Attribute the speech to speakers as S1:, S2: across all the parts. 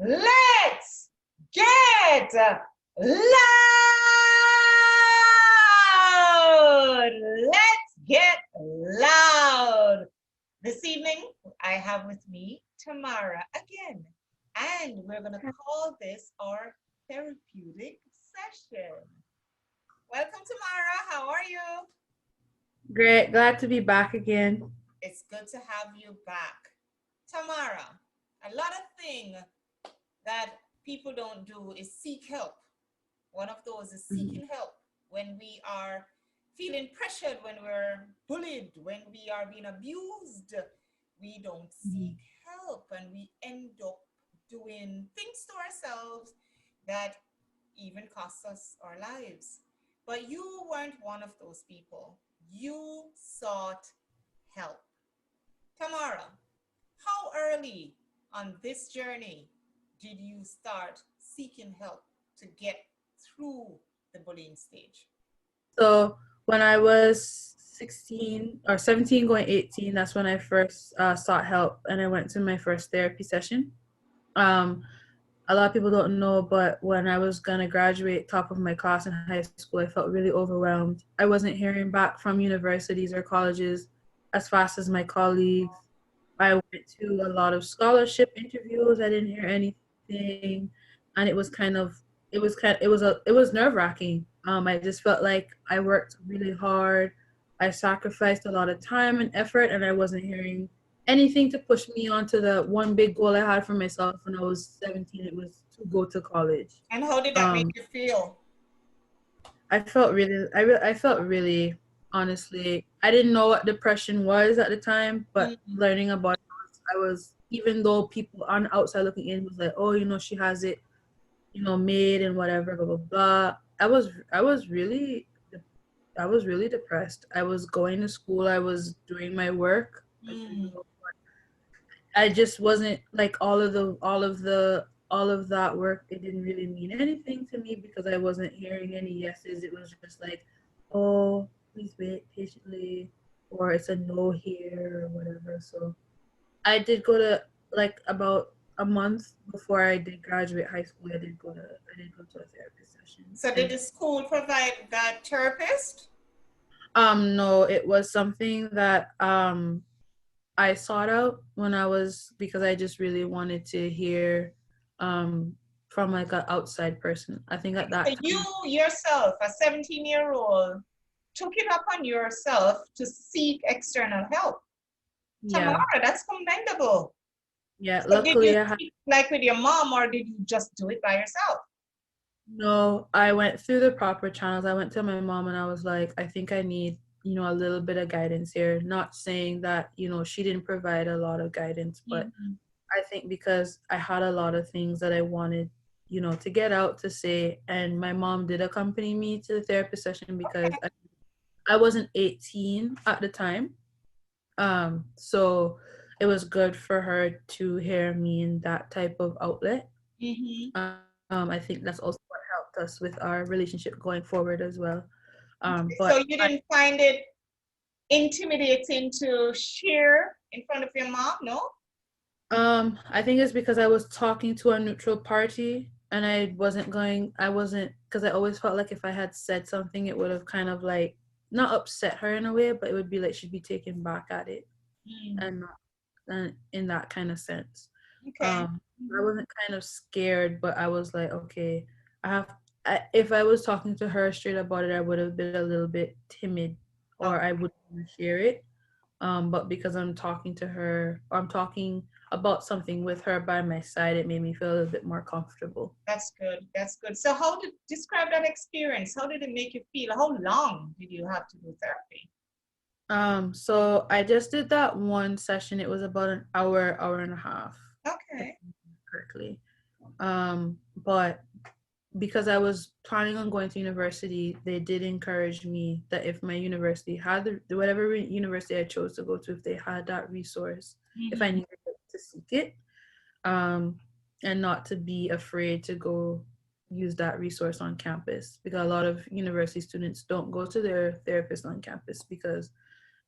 S1: Let's get loud. Let's get loud. This evening, I have with me Tamara again, and we're going to call this our therapeutic session. Welcome, Tamara. How are you?
S2: Great, glad to be back again.
S1: It's good to have you back. Tamara, a lot of things that people don't do is seek help. One of those is seeking help when we are feeling pressured, when we're bullied, when we are being abused. We don't seek help and we end up doing things to ourselves that even cost us our lives. But you weren't one of those people. You sought help. Tamara, how early on this journey did you start seeking help to get through the bullying stage?
S2: So when I was 16 or 17 going 18, that's when I first sought help and I went to my first therapy session. A lot of people don't know, but when I was going to graduate top of my class in high school, I felt really overwhelmed. I wasn't hearing back from universities or colleges as fast as my colleagues. I went to a lot of scholarship interviews. I didn't hear anything, and it was nerve-wracking. I just felt like I worked really hard. I sacrificed a lot of time and effort, and I wasn't hearing anything to push me onto the one big goal I had for myself when I was 17. It was to go to college.
S1: And how did that make you feel?
S2: I felt really, honestly, I didn't know what depression was at the time, but learning about it, even though people on the outside looking in was like, oh, she has it, made and whatever, blah, blah, blah. I was really depressed. I was going to school. I was doing my work. I just wasn't like all of that work. It didn't really mean anything to me because I wasn't hearing any yeses. It was just like, oh, please wait patiently, or it's a no here or whatever. So I did go to like about a month before I did graduate high school. I did go to a therapy session.
S1: So did the school provide that therapist?
S2: No, it was something that I sought out because I just really wanted to hear from like an outside person. I think at that
S1: so
S2: time.
S1: You yourself, a 17-year-old, took it upon yourself to seek external help.
S2: Yeah.
S1: Tamara, that's commendable.
S2: Yeah,
S1: so
S2: luckily
S1: did you like with your mom, or did you just do it by yourself?
S2: No, I went through the proper channels. I went to my mom and I was like, I think I need, a little bit of guidance here. Not saying that, she didn't provide a lot of guidance, but I think because I had a lot of things that I wanted, to get out to say. And my mom did accompany me to the therapy session because I wasn't 18 at the time. So it was good for her to hear me in that type of outlet. I think that's also what helped us with our relationship going forward as well. But
S1: so you didn't find it intimidating to share in front of your mom, no?
S2: I think it's because I was talking to a neutral party and because I always felt like if I had said something, it would have kind of like not upset her in a way, but it would be like she'd be taken back at it and not in that kind of sense.
S1: Okay.
S2: I wasn't kind of scared, but I was like, okay, if I was talking to her straight about it, I would have been a little bit timid or I wouldn't share it. But because I'm talking to her, or I'm talking about something with her by my side, it made me feel a little bit more comfortable.
S1: That's good. That's good. So describe that experience? How did it make you feel? How long did you have to do therapy?
S2: So I just did that one session. It was about an hour and a half.
S1: Okay.
S2: Correctly. But because I was planning on going to university, they did encourage me that if my university had whatever university I chose to go to, if they had that resource, if I needed to seek it, and not to be afraid to go use that resource on campus, because a lot of university students don't go to their therapist on campus because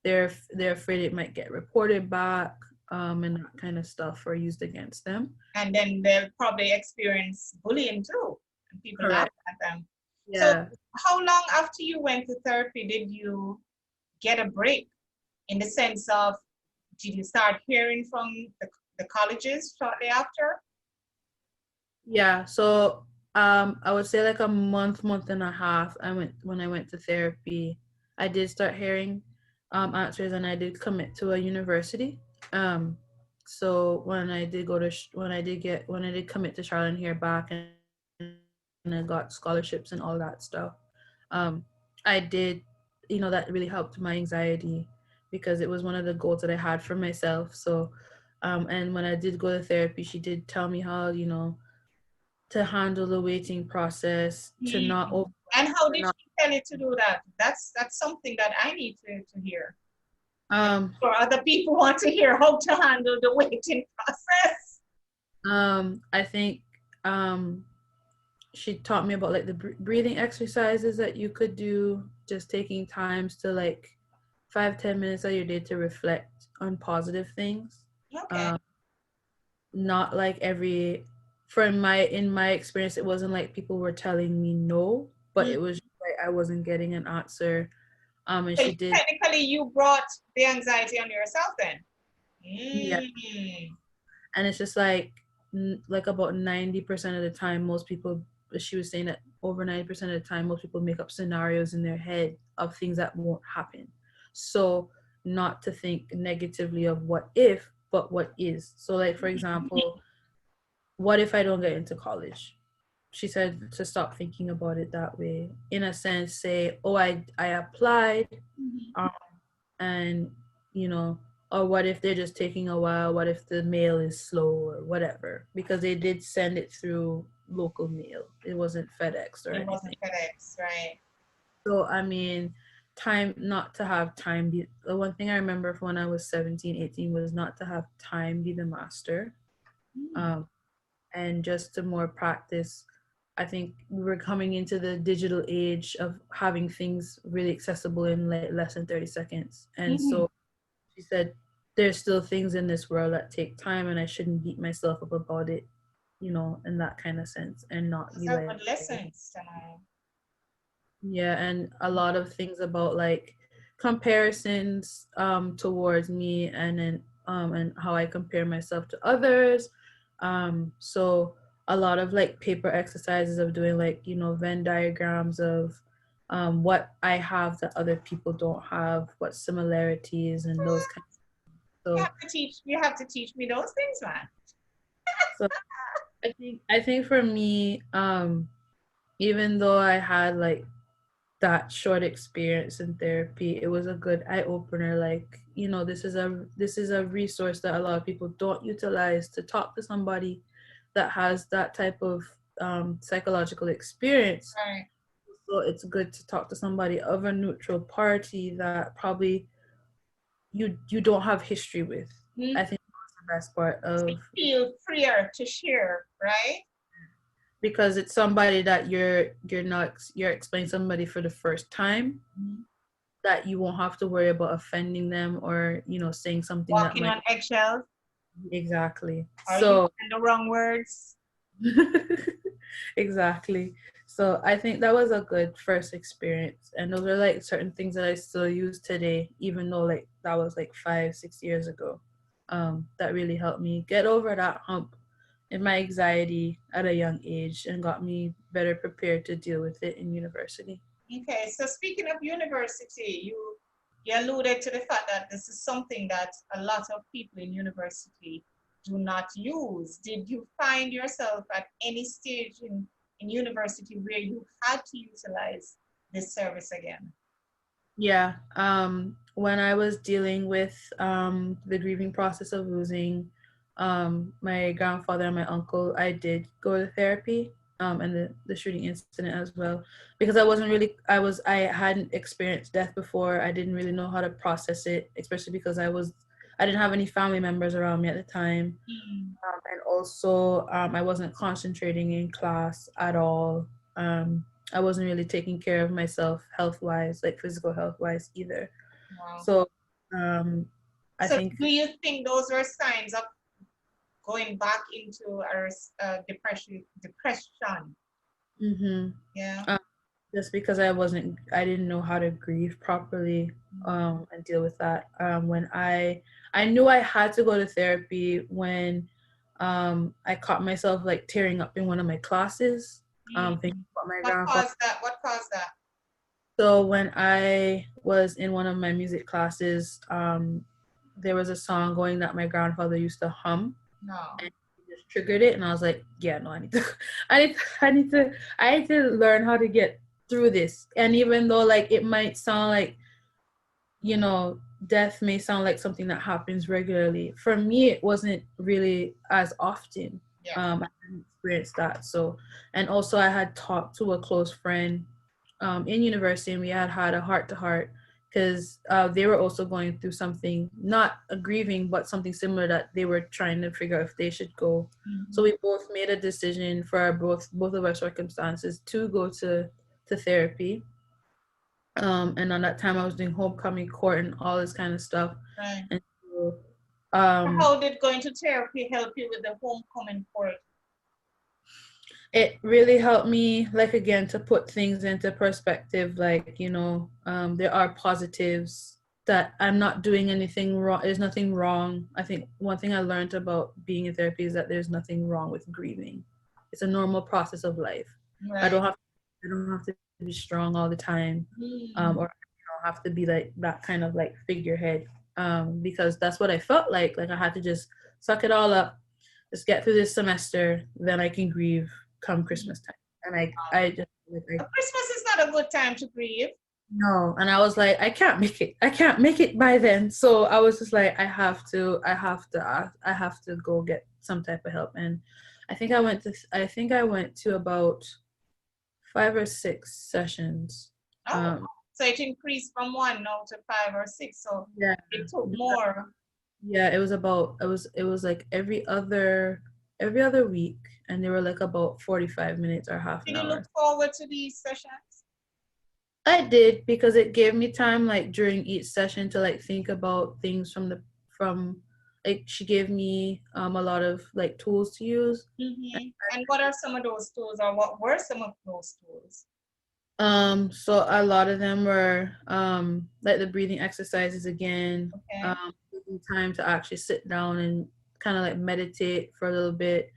S2: they're afraid it might get reported back. and that kind of stuff, or used against them.
S1: And then they'll probably experience bullying too, and people laugh
S2: Correct.
S1: at them. So,
S2: Yeah.
S1: how long after you went to therapy did you get a break? In the sense of, did you start hearing from the colleges shortly after?
S2: Yeah. So I would say like a month and a half. When I went to therapy, I did start hearing answers, and I did commit to a university. Um so when I did go to when I did commit to Charlotte and hear back, and I got scholarships and all that stuff, I did, that really helped my anxiety, because it was one of the goals that I had for myself. So and when I did go to therapy, she did tell me how, to handle the waiting process, to not
S1: Hmm.
S2: over,
S1: And how
S2: to
S1: did
S2: not
S1: she tell you to do that? That's something that I need to hear. And
S2: um
S1: for other people want to hear how to handle the waiting process.
S2: I think she taught me about like the breathing exercises that you could do, just taking times to like 5-10 minutes of your day to reflect on positive things.
S1: Okay.
S2: um Not like every from my in my experience, it wasn't like people were telling me no, but
S1: Mm.
S2: it was just like I wasn't getting an answer. And
S1: So
S2: she did.
S1: technically, you brought the anxiety on yourself then.
S2: Yeah.
S1: Mm.
S2: And it's just like about 90% of the time, most people, she was saying that over 90% of the time, most people make up scenarios in their head of things that won't happen. So not to think negatively of what if, but what is. So like, for example, what if I don't get into college? She said to stop thinking about it that way. In a sense, say, oh, I applied,
S1: Mhm.
S2: um, and you know, or what if they're just taking a while? What if the mail is slow or whatever? Because they did send it through local mail. It wasn't FedEx or
S1: It wasn't
S2: anything.
S1: FedEx, right?
S2: So I mean, time not to have time be the one thing I remember from when I was 17, 18 was not to have time be the master.
S1: Mm.
S2: Um, and just to more practice. I think we were coming into the digital age of having things really accessible in like less than 30 seconds. And so
S1: Mhm.
S2: she said, there's still things in this world that take time, and I shouldn't beat myself up about it, in that kind of sense, and not
S1: Those
S2: be
S1: are
S2: like,
S1: good lessons, Tamara.
S2: yeah. And a lot of things about like comparisons towards me, and how I compare myself to others. So a lot of like paper exercises of doing like, Venn diagrams of what I have that other people don't have, what similarities and those kinds. So
S1: You have to teach me those things, man.
S2: so I think for me, even though I had like that short experience in therapy, it was a good eye opener. Like, this is a resource that a lot of people don't utilize, to talk to somebody that has that type of psychological experience.
S1: Right.
S2: So it's good to talk to somebody of a neutral party that probably you don't have history with.
S1: Mm.
S2: I think that's the best part of,
S1: Feel freer to share, right?
S2: because it's somebody that you're explaining somebody for the first time,
S1: Mhm.
S2: that you won't have to worry about offending them, or saying something that
S1: Walking
S2: might.
S1: on eggshells.
S2: Exactly.
S1: Are you
S2: So
S1: using the wrong words?
S2: exactly. So I think that was a good first experience, and those are like certain things that I still use today, even though like that was like 5-6 years ago. That really helped me get over that hump in my anxiety at a young age, and got me better prepared to deal with it in university.
S1: Okay, so speaking of university, you alluded to the fact that this is something that a lot of people in university do not use. Did you find yourself at any stage in university where you had to utilize this service again?
S2: Yeah. When I was dealing with the grieving process of losing my grandfather and my uncle, I did go to therapy, and the shooting incident as well, because I hadn't experienced death before. I didn't really know how to process it, especially because I didn't have any family members around me at the time.
S1: Mm.
S2: And also, I wasn't concentrating in class at all. I wasn't really taking care of myself health wise, like physical health wise either.
S1: Wow.
S2: So, um, I
S1: So
S2: think.
S1: do you think those were signs of going back into a depression?
S2: Mm-hmm.
S1: Yeah.
S2: Just because I didn't know how to grieve properly, and deal with that. When I knew I had to go to therapy when I caught myself like tearing up in one of my classes, thinking about my
S1: What
S2: grandfather.
S1: caused that? What caused that?
S2: So when I was in one of my music classes, there was a song going that my grandfather used to hum,
S1: No.
S2: and it just triggered it, and I was like, yeah, no, I need to, I need to learn how to get through this. And even though like it might sound like, you know, death may sound like something that happens regularly, for me it wasn't really as often.
S1: Yeah.
S2: I didn't experience that. So, and also I had talked to a close friend in university, and we had a heart to heart because they were also going through something, not a grieving, but something similar that they were trying to figure out if they should go. So we both made a decision for both of our circumstances to go to therapy. And on that time I was doing homecoming court and all this kind of stuff.
S1: Right.
S2: And so,
S1: How did going to therapy help you with the homecoming court?
S2: it really helped me, like, again, to put things into perspective, like, you know, there are positives, that I'm not doing anything wrong. There's nothing wrong. I think one thing I learned about being in therapy is that there's nothing wrong with grieving. It's a normal process of life. I
S1: Right.
S2: don't have to be strong all the time, or have to be like that kind of like figurehead, because that's what I felt like I had to just suck it all up, just get through this semester, then I can grieve come Christmas time. And I just like,
S1: Christmas is not a good time to grieve.
S2: no, and I was like, I can't make it by then. So I was just like, I have to go get some type of help. And I think I went to about 5 or 6 sessions.
S1: Oh, so it increased from 1 now to 5 or 6. So
S2: Yeah,
S1: it took more.
S2: yeah, it was like every other week, and they were like about 45 minutes or half an
S1: Did you
S2: hour.
S1: look forward to these sessions?
S2: I did, because it gave me time like during each session to like think about things from like, she gave me a lot of like tools to use.
S1: And what are some of those tools, or what were some of those tools?
S2: So a lot of them were like the breathing exercises again,
S1: Okay.
S2: taking time to actually sit down and kind of like meditate for a little bit.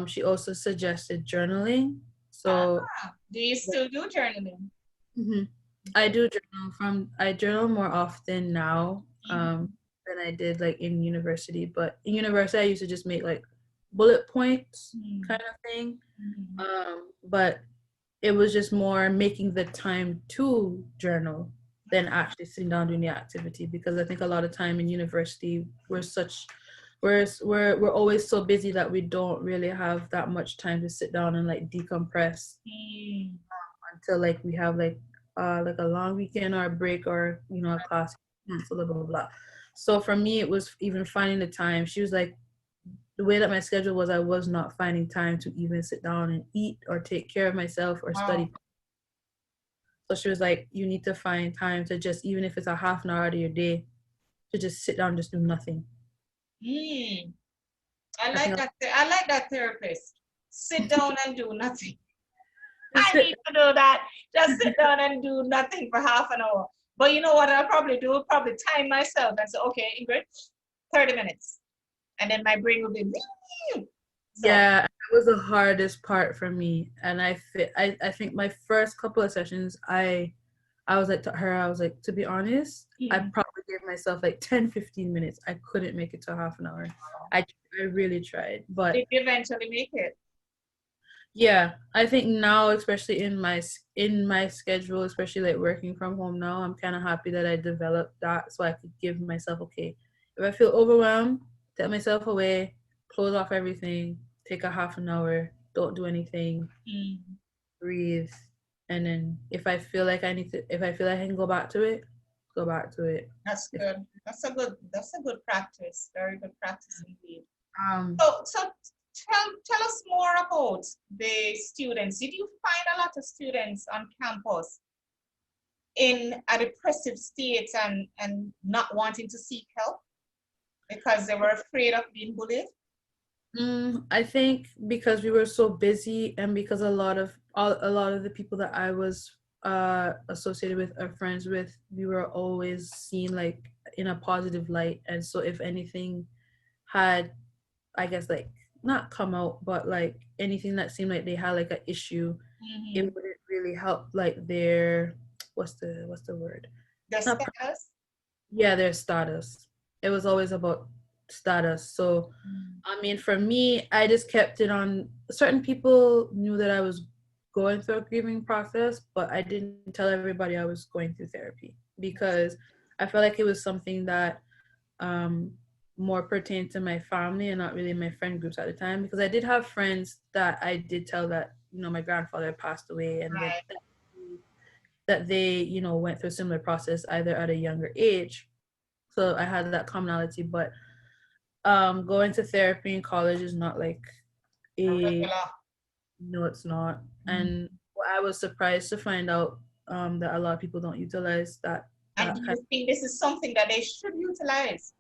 S2: She also suggested journaling. So
S1: Do you still do journaling?
S2: mhm. I journal more often now, than I did like in university. But in university, I used to just make like bullet points kind of thing. But it was just more making the time to journal than actually sitting down doing the activity, because I think a lot of time in university we're always so busy that we don't really have that much time to sit down and like decompress, until like we have like a long weekend or a break, or you know, a class cancel, blah blah blah. So for me it was even finding the time. She was like, the way that my schedule was, I was not finding time to even sit down and eat or take care of myself or study. So she was like, you need to find time to just, even if it's a half an hour out of your day, to just sit down and just do nothing.
S1: I
S2: I
S1: like
S2: think
S1: that. I like that therapist. Sit down and do nothing.
S2: just
S1: I
S2: sit.
S1: need to do that. Just sit down and do nothing for half an hour. But you know what I'll probably do? I'll probably time myself and say, okay, Ingrid, 30 minutes. And then my brain will be, so,
S2: Yeah, it was the hardest part for me. And I think my first couple of sessions, I was like to her, I was like, to be honest, I probably gave myself like 10-15 minutes. I couldn't make it to half an hour. I really tried, but
S1: did you eventually make it?
S2: yeah, I think now, especially in my schedule, especially like working from home now, I'm kind of happy that I developed that, so I could give myself, okay, if I feel overwhelmed, take myself away, close off everything, take a half an hour, don't do anything, breathe, and then if I feel like I can go back to it, go back to it.
S1: That's
S2: If
S1: good. That's a good practice. Very good practice indeed.
S2: um
S1: So tell us more about the students. Did you find a lot of students on campus in a depressive state and not wanting to seek help? Because they were afraid of being bullied?
S2: I think because we were so busy and because a lot of the people that I was associated with or friends with, we were always seen like in a positive light. And so if anything had, I guess, like not come out, but like anything that seemed like they had like an issue, it
S1: Mm-hmm.
S2: wouldn't really help like their what's the word?
S1: The
S2: Not
S1: status?
S2: Yeah, their status. It was always about status. So,
S1: Mm.
S2: I mean, for me, I just kept it on. Certain people knew that I was going through a grieving process, but I didn't tell everybody I was going through therapy because I felt like it was something that um, more pertained to my family and not really my friend groups at the time. Because I did have friends that I did tell that my grandfather passed away and
S1: Right.
S2: that they went through a similar process either at a younger age, so I had that commonality. But going to therapy in college is not like
S1: A
S2: a
S1: regular.
S2: no, it's not.
S1: Mm.
S2: And I was surprised to find out that a lot of people don't utilize
S1: And do
S2: that kind.
S1: you think this is something that they should utilize?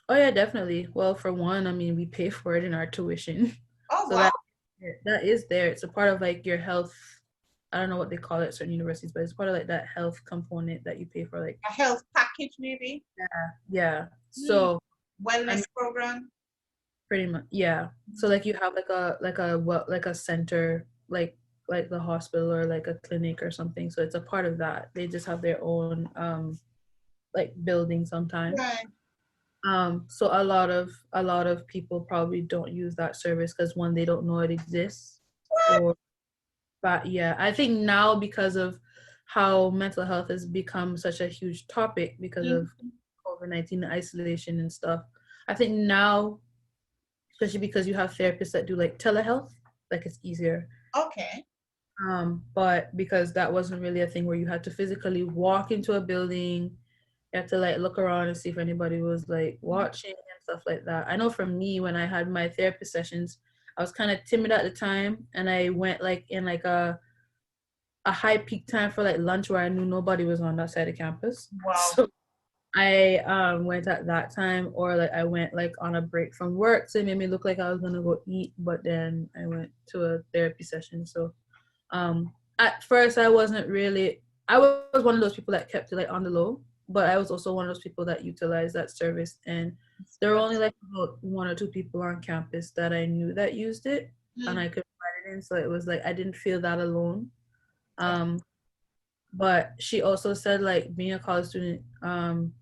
S2: Oh yeah, definitely. Well, for one, I mean, we pay for it in our tuition,
S1: Oh,
S2: so
S1: wow.
S2: that is there. It's a part of like your health. I don't know what they call it at certain universities, but it's part of like that health component that you pay for. Like,
S1: A health package, maybe?
S2: yeah.
S1: Mm.
S2: So I
S1: Wellness
S2: mean,
S1: program?
S2: pretty much, yeah. So like you have like a center, like the hospital or like a clinic or something. So it's a part of that. They just have their own like building sometimes.
S1: Right.
S2: So a lot of people probably don't use that service because one, they don't know it exists,
S1: What?
S2: or but yeah, I think now because of how mental health has become such a huge topic because of
S1: Mm.
S2: COVID-19 isolation and stuff. I think now, especially because you have therapists that do like telehealth, like it's easier.
S1: Okay.
S2: But because that wasn't really a thing where you had to physically walk into a building, you had to like look around and see if anybody was like
S1: Mm.
S2: watching and stuff like that. I know for me, when I had my therapist sessions, I was kind of timid at the time, and I went like in like a high peak time for like lunch where I knew nobody was on that side of campus.
S1: Wow.
S2: So I went at that time, or like I went like on a break from work, so it made me look like I was gonna go eat, but then I went to a therapy session. So at first I wasn't really. I was one of those people that kept it like on the low, but I was also one of those people that utilized that service. And
S1: That's
S2: there were
S1: good.
S2: only like about one or two people on campus that I knew that used it, and
S1: Mm.
S2: I could find it in. So it was like I didn't feel that alone.
S1: That's
S2: Um, but she also said like being a college student,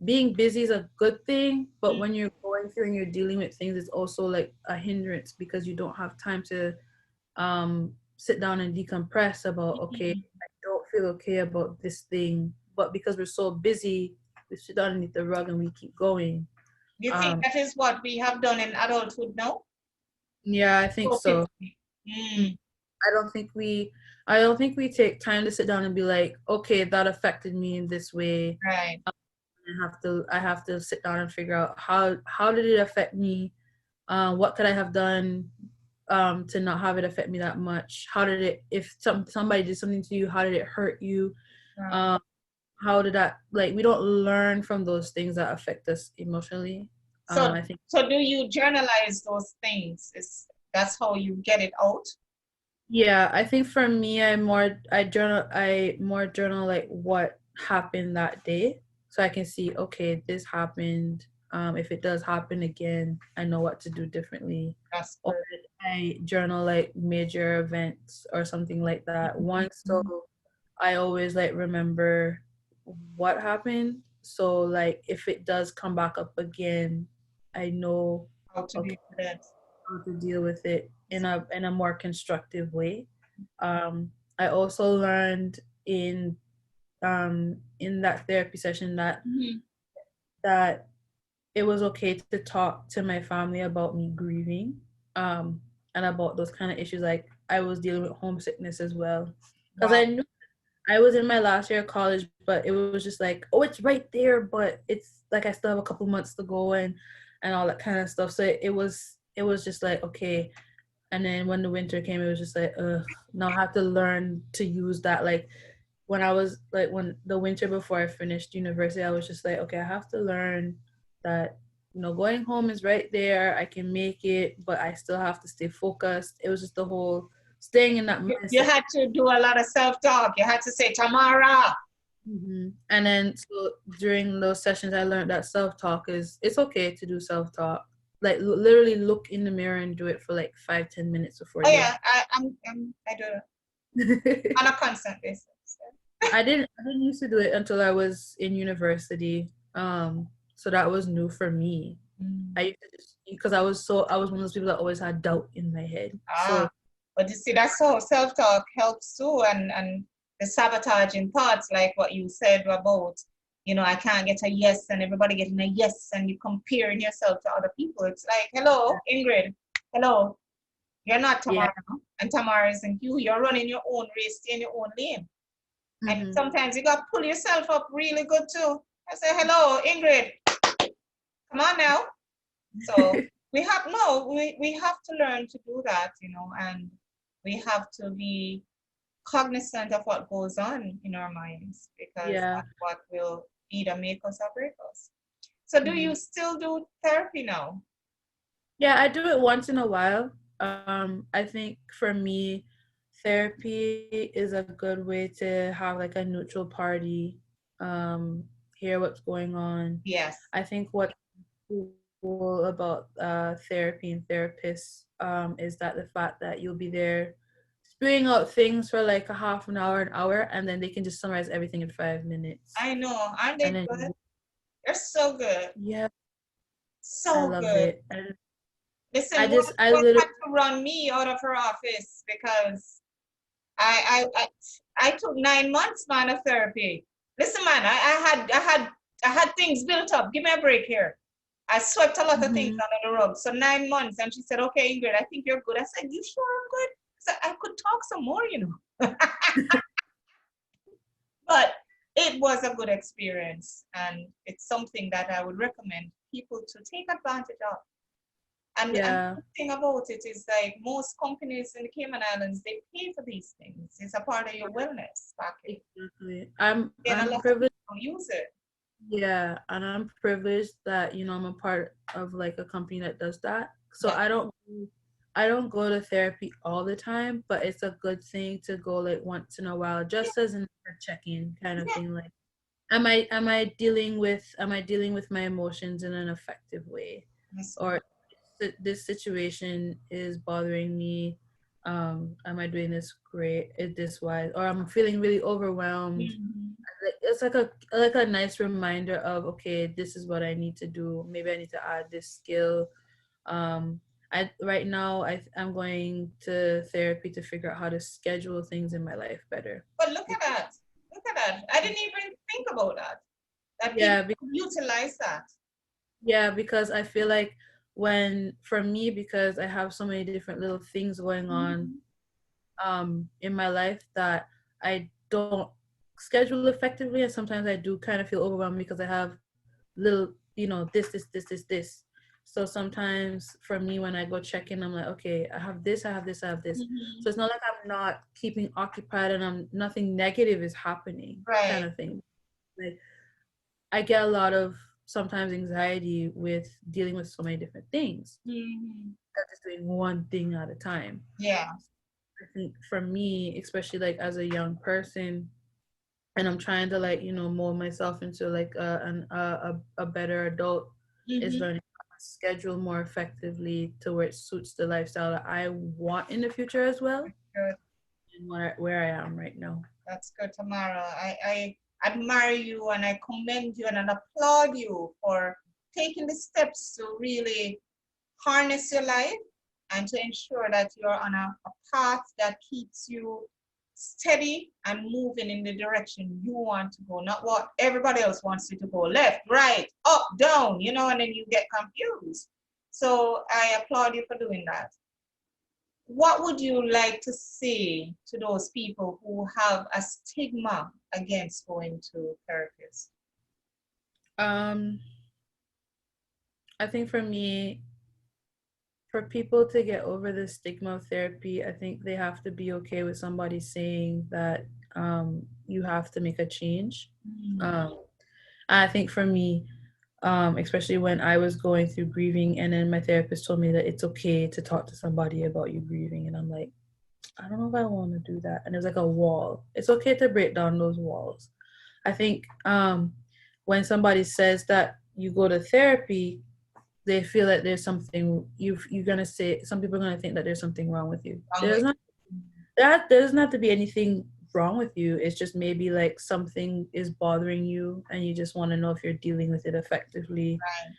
S2: being busy is a good thing, but
S1: mm.
S2: when you're going through and you're dealing with things, it's also like a hindrance because you don't have time to sit down and decompress about, okay,
S1: Mm.
S2: I don't feel okay about this thing, but because we're so busy, we sit down underneath the rug and we keep going.
S1: You think
S2: um
S1: that is what we have done in adulthood now?
S2: yeah, I think
S1: So
S2: so.
S1: busy.
S2: Mm,
S1: Mm.
S2: i don't think we I don't think we take time to sit down and be like, okay, that affected me in this way.
S1: Right.
S2: I have to sit down and figure out how did it affect me. What could I have done to not have it affect me that much? How did it, if somebody did something to you, how did it hurt you?
S1: Right.
S2: um how did that, like, we don't learn from those things that affect us emotionally.
S1: So,
S2: I think,
S1: so do you journalize those things? Is that's how you get it out?
S2: yeah, I think for me, I more journal like what happened that day, so I can see, okay, this happened. If it does happen again, I know what to do differently.
S1: That's
S2: Or
S1: good.
S2: I journal like major events or something like that once, so
S1: Mhm.
S2: I always like remember what happened. So like if it does come back up again, I know,
S1: How to
S2: okay,
S1: deal with it.
S2: how to deal with it in a more constructive way. I also learned in that therapy session
S1: Mhm.
S2: that it was okay to talk to my family about me grieving, and about those kind of issues. Like I was dealing with homesickness as well, because
S1: Wow.
S2: I knew I was in my last year of college, but it was just like, oh, it's right there, but it's like I still have a couple months to go, and all that kind of stuff. So it was just like, okay. And then when the winter came, it was just like, ugh, now I have to learn to use that. Like when I was like, when the winter before I finished university, I was just like, okay, I have to learn that going home is right there. I can make it, but I still have to stay focused. It was just the whole staying in that
S1: You
S2: mindset.
S1: had to do a lot of self-talk. You had to say, Tamara.
S2: And then so during those sessions, I learned that self-talk it's okay to do self-talk. Like literally look in the mirror and do it for like 5-10 minutes before
S1: Oh
S2: you.
S1: yeah, I do it on a constant basis.
S2: I didn't used to do it until I was in university. So that was new for me. I used to just because I was one of those people that always had doubt in my head. So
S1: But you see, that's how self-talk helps too, and the sabotaging thoughts, like what you said about, I can't get a yes, and everybody getting a yes, and you comparing yourself to other people. It's like, hello, Ingrid, hello, you're not
S2: yeah.
S1: Tamara, and Tamara isn't you. You're running your own race, stay in your own lane. And sometimes you got to pull yourself up really good too. I say, hello, Ingrid, come on now. So we have to learn to do that, and we have to be cognizant of what goes on in our minds, because
S2: Yeah.
S1: that's what will either make us or break us. So do you still do therapy now?
S2: Yeah, I do it once in a while. I think for me, therapy is a good way to have like a neutral party, hear what's going on.
S1: Yes.
S2: I think what's cool about therapy and therapists is that the fact that you'll be there spewing out things for like a half an hour, and then they can just summarize everything in 5 minutes.
S1: I know. Aren't they
S2: And then,
S1: good? They're so good.
S2: yeah, I
S1: So
S2: love
S1: good.
S2: it. And
S1: Listen,
S2: I
S1: one
S2: just, I
S1: had
S2: literally,
S1: to run me out of her office because I took 9 months, man, of therapy. Listen, man, I had things built up. Give me a break here. I swept a lot of things under the rug. So 9 months, and she said, "Okay, Ingrid, I think you're good." I said, "You sure I'm good?" So I could talk some more. But it was a good experience, and it's something that I would recommend people to take advantage of. And
S2: yeah.
S1: the thing about it is, like, most companies in the Cayman Islands, they pay for these things. It's a part of your wellness package.
S2: Exactly.
S1: And a
S2: I'm
S1: lot of
S2: privileged.
S1: people use it.
S2: Yeah, and I'm privileged that I'm a part of like a company that does that. So
S1: Yeah.
S2: I don't go to therapy all the time, but it's a good thing to go like once in a while, just as a check-in kind of
S1: Yeah.
S2: thing. Like, am I dealing with my emotions in an effective way,
S1: Yes.
S2: or this situation is bothering me? Am I doing this great? Is this wise? Or I'm feeling really overwhelmed.
S1: Mhm.
S2: It's like a nice reminder of, okay, this is what I need to do. Maybe I need to add this skill. I right now I'm going to therapy to figure out how to schedule things in my life better.
S1: But look at that. Look at that. I didn't even think about that. That people
S2: Yeah,
S1: could utilize that.
S2: yeah, because I feel like for me, because I have so many different little things going on
S1: Mhm.
S2: in my life that I don't schedule effectively, and sometimes I do kind of feel overwhelmed because I have little, this. So sometimes for me, when I go check in, I'm like, okay, I have this, I have this, I have this.
S1: Mhm.
S2: So it's not like I'm not keeping occupied and nothing negative is happening, kind
S1: Right.
S2: of thing. Like, I get a lot of sometimes anxiety with dealing with so many different things,
S1: Mhm.
S2: not just doing one thing at a time.
S1: Yeah.
S2: I think for me, especially like as a young person, and I'm trying to like mold myself into like a better adult, is
S1: Mhm.
S2: learning how to schedule more effectively to where it suits the lifestyle that I want in the future as well,
S1: Good.
S2: and where I am right now.
S1: That's good, Tamara. I admire you, and I commend you and I applaud you for taking the steps to really harness your life and to ensure that you're on a path that keeps you steady and moving in the direction you want to go, not what everybody else wants you to go, left, right, up, down, and then you get confused. So I applaud you for doing that. What would you like to say to those people who have a stigma against going to therapists?
S2: um I think for me, for people to get over the stigma of therapy, I think they have to be okay with somebody saying that you have to make a change.
S1: Mm.
S2: um I think for me, especially when I was going through grieving, and then my therapist told me that it's okay to talk to somebody about you grieving, and I'm like, I don't know if I want to do that. And there's like a wall. It's okay to break down those walls. I think when somebody says that you go to therapy, they feel that there's something you're gonna say. Some people are gonna think that there's something wrong with you.
S1: Wrong
S2: There's
S1: with
S2: not that there doesn't have to be anything wrong with you. It's just maybe like something is bothering you, and you just want to know if you're dealing with it effectively.
S1: right.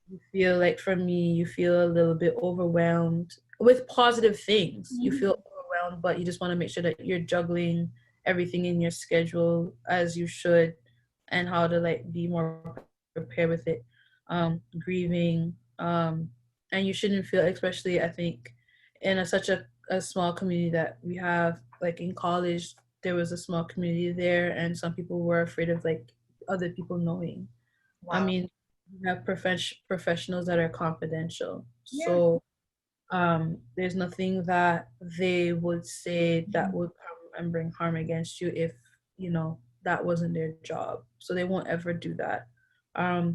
S2: You feel like, for me, you feel a little bit overwhelmed with positive things. You feel overwhelmed, but you just want to make sure that you're juggling everything in your schedule as you should, and how to like be more prepared with it. Grieving, and you shouldn't feel, especially I think, in such a small community that we have. Like in college, there was a small community there, and some people were afraid of like other people knowing. I
S1: Wow.
S2: mean, we have professionals that are confidential.
S1: Yeah.
S2: So there's nothing that they would say that
S1: Mhm.
S2: would come and bring harm against you if, that wasn't their job. So they won't ever do that.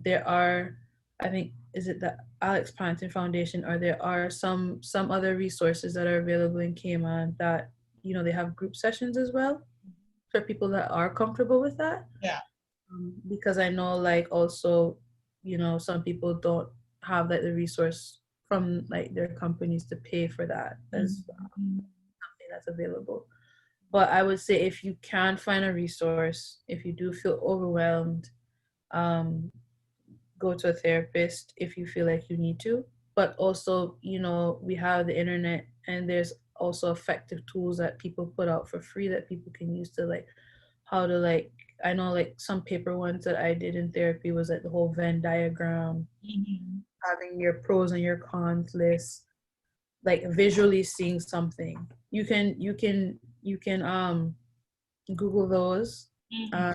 S2: There are, I think, is it the Alex Panton Foundation, or there are some other resources that are available in Cayman that, they have group sessions as well for people that are comfortable with that.
S1: Yeah.
S2: Because I know, like, also, some people don't have like the resource from like their companies to pay for that as
S1: Mhm.
S2: something that's available. But I would say, if you can find a resource, if you do feel overwhelmed, um, go to a therapist if you feel like you need to. But also, we have the internet, and there's also effective tools that people put out for free that people can use to like how to like I know like some paper ones that I did in therapy was like the whole Venn diagram,
S1: Mhm.
S2: having your pros and your cons list, like visually seeing something. You can Google those.
S1: Mhm.
S2: Uh,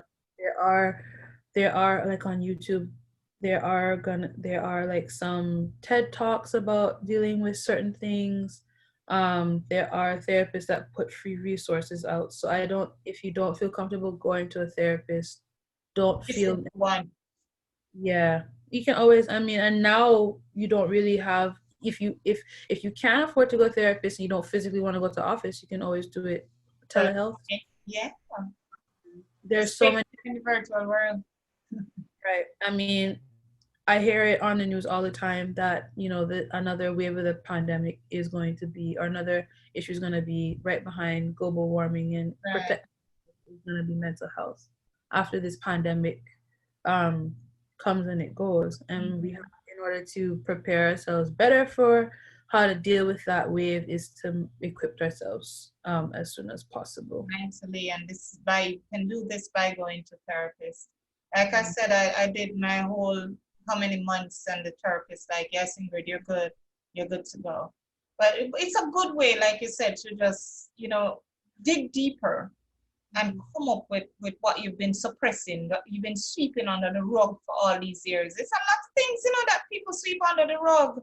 S2: there are like on YouTube, there are like some TED Talks about dealing with certain things. There are therapists that put free resources out. So I don't if you don't feel comfortable going to a therapist, don't
S1: This is
S2: feel
S1: the one.
S2: yeah. You can always, I mean, and now you don't really have, if you can't afford to go to therapist and you don't physically want to go to office, you can always do it
S1: Uh,
S2: telehealth.
S1: yeah.
S2: There's so many.
S1: Especially in the virtual world.
S2: Right. I mean, I hear it on the news all the time that, another wave of the pandemic is going to be, or another issue is going to be right behind global warming and
S1: Right.
S2: protect is going to be mental health after this pandemic um, comes and it goes. And we have,
S1: Mhm.
S2: in order to prepare ourselves better for how to deal with that wave, is to equip ourselves as soon as possible.
S1: Mentally, and this is by you can do this by going to therapist. Like I said, I did my whole how many months, and the therapist like, yes, Ingrid, you're good to go. But it's a good way, like you said, to just dig deeper and come up with what you've been suppressing, that you've been sweeping under the rug for all these years. It's a lot of things, that people sweep under the rug.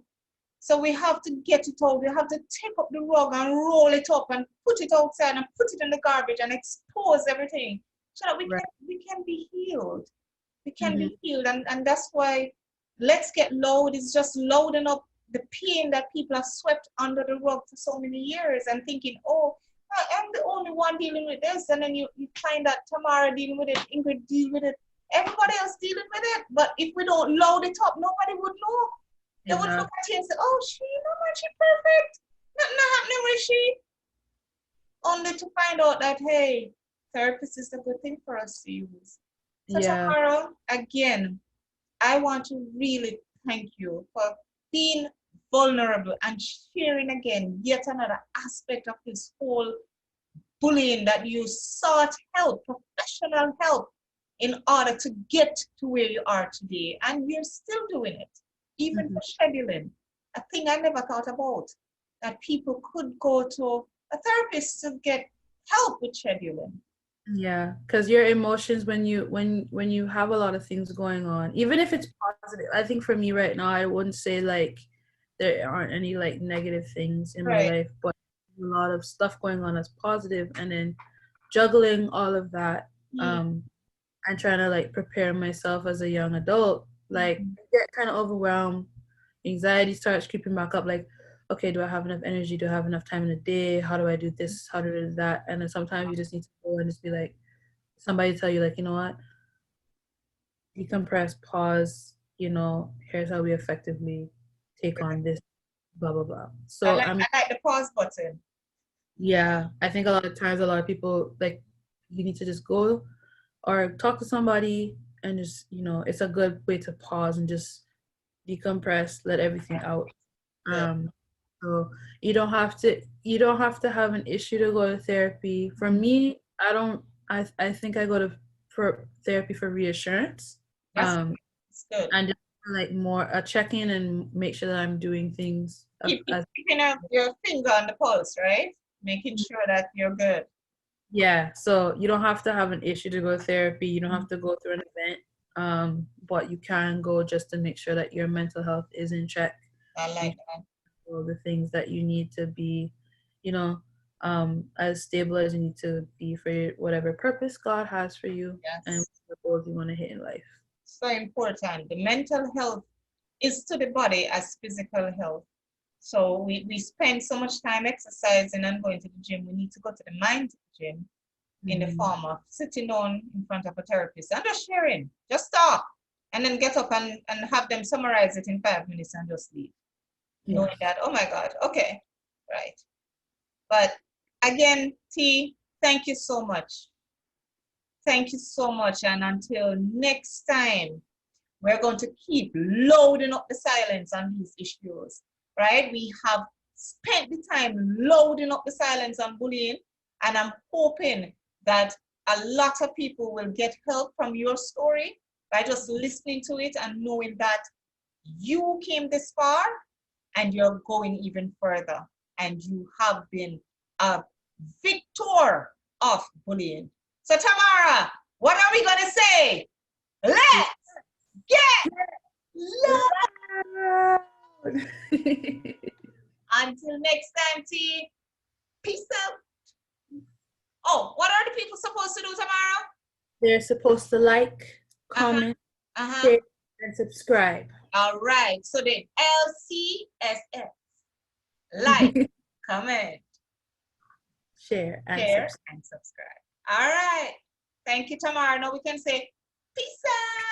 S1: So we have to get it out. We have to take up the rug and roll it up and put it outside and put it in the garbage and expose everything so that
S2: Right.
S1: we can be healed. We can
S2: Mm-hmm.
S1: be healed. And that's why Let's Get Loud is just loading up the pain that people have swept under the rug for so many years and thinking, oh, I'm the only one dealing with this. And then you find that Tamara dealing with it, Ingrid dealing with it, everybody else dealing with it. But if we don't load it up, nobody would know. They would look
S2: Exactly.
S1: at you and say, oh, she perfect. Nothing happening with she. Only to find out that, hey, therapist is a good thing for us to use. So
S2: Yeah.
S1: Tamara, again, I want to really thank you for being vulnerable and sharing again yet another aspect of this whole bullying, that you sought help, professional help, in order to get to where you are today. And we're still doing it, even
S2: Mm-hmm.
S1: for scheduling. A thing I never thought about, that people could go to a therapist to get help with scheduling.
S2: Yeah, because your emotions, when you have a lot of things going on, even if it's positive, I think for me right now, I wouldn't say like there aren't any like negative things in my
S1: Right.
S2: life, but a lot of stuff going on that's positive, and then juggling all of that,
S1: Mm.
S2: um, and trying to like prepare myself as a young adult. Like, you get kind of overwhelmed. Anxiety starts creeping back up. Like, okay, do I have enough energy? Do I have enough time in the day? How do I do this? How do I do that? And then sometimes you just need to go and just be like, somebody tell you, like, you know what? Decompress, pause, here's how we effectively take on this, blah, blah, blah. So, I mean,
S1: I like the pause button.
S2: yeah, I think a lot of times, a lot of people, like, you need to just go or talk to somebody and just, it's a good way to pause and just decompress, let everything out.
S1: Good.
S2: So you don't have to have an issue to go to therapy. For me, I think I go to for therapy for reassurance.
S1: That's,
S2: Um,
S1: that's good.
S2: and just like more a check-in and make sure that I'm doing things
S1: Keeping up your finger on the pulse, right? Making sure that you're good.
S2: yeah. So you don't have to have an issue to go to therapy. You don't have to go through an event. But you can go just to make sure that your mental health is in check.
S1: I like that.
S2: All the things that you need to be, as stable as you need to be for whatever purpose God has for you and
S1: Yes.
S2: the goals you want to hit in life.
S1: So important. The mental health is to the body as physical health. So we spend so much time exercising and going to the gym. We need to go to the mind gym in the form of sitting down in front of a therapist and just sharing, just talk, and then get up and have them summarize it in 5 minutes and just leave.
S2: Yeah.
S1: Knowing that, oh my God, okay, right. But again, T, thank you so much. Thank you so much. And until next time, we're going to keep loading up the silence on these issues, right? We have spent the time loading up the silence on bullying, and I'm hoping that a lot of people will get help from your story by just listening to it and knowing that you came this far and you're going even further, and you have been a victor of bullying. So Tamara, what are we going to say? Let's get loud. Until next time, T. Peace out. Oh, what are the people supposed to do, Tamara?
S2: They're supposed to like, comment, share, and subscribe.
S1: All right. So the LCSS. Like, comment,
S2: share, and
S1: subscribe. All right. Thank you, Tamara. Now we can say peace out.